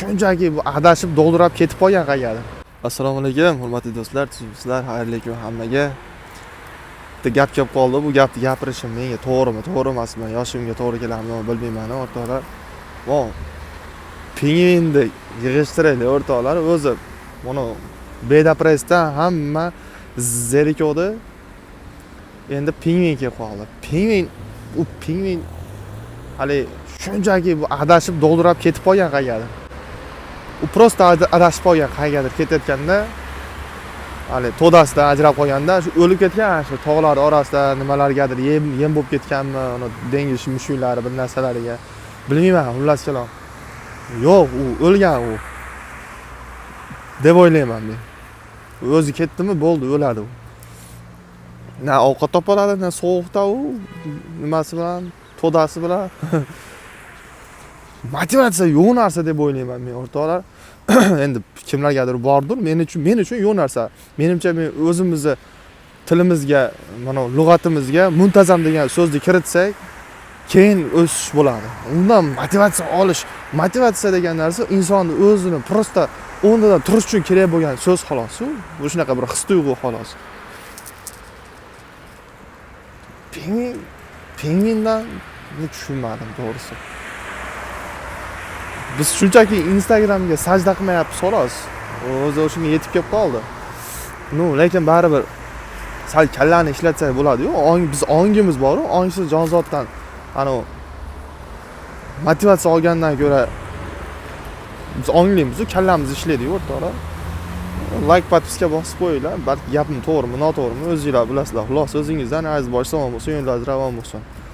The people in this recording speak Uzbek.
shunchaki adashib do'ldirab ketib qolgan qayerdir. Assalomu alaykum, hurmatli do'stlar, sizlar, xayrli kun hammaga. Bitta gap kelib qoldi. Bu gapni gapirishim menga to'g'rimi, to'g'ri emasmi, yoshimga to'g'ri keladimi bilmayman, o'rtoqlar. Vo, pingvinni yig'ishtiraylik, o'rtoqlar. O'zi buni Bedapressdan hamma zerikodi. Endi pingvin kelib qoldi. Pingvin hali shunchaki adashib do'ldirab ketib qolgan qayerdir. U prosta adashib qolgan qayerdir ketayotganda, hali to'dasidan ajrab qolganda, shu o'lib ketgan, shu tog'lar orasida nimalargadir yem bo'lib ketganmi, uni dengiz mushuklari bir narsalariga. Bilmayman, xullas kalom. Yo'q, u o'lgan u. deb o'ylayman men. O'zi ketdimi, bo'ldi, o'ladi u. Na ovqat topoladi, na sovuqda u nimasi bilan, to'dasi bilan. Motivatsiya yo'q narsa deb o'ylayman men, o'rtoqlar. Endi kimlargadir bordir, men uchun yo'q narsa. Menimcha men o'zimizni tilimizga, mana lug'atimizga muntazam degan so'zni kiritsak, keyin o'sish bo'ladi. Undan motivatsiya olish, motivatsiya degan narsa insonni o'zini prosta o'rnidan turish uchun kerak bo'lgan so'z xolos. Bu shunaqa bir his-tuyg'u xolos. Pingvindan tushunmadim to'g'risi. Biz shunchaki Instagramga sajda qilmayapmiz xolos. O'zi o'shunga yetib kelib qoldi. Lekin baribir sal kallani ishlatsak bo'ladi-yu. Biz ongimiz bor-ku, ongsiz jonzotdan ana motivatsiya olgandan ko'ra biz onglaymiz-ku, kallamiz ishlaydi-yu, o'rtoqlar. Like, podpiska bosib qo'yinglar. Balki gapim to'g'rimi, noto'g'rimi o'zingizlar bilasizlar. Xulos o'zingizdan aziz bo'lsa, omon bo'lsin, yo'lingiz ravon bo'lsin.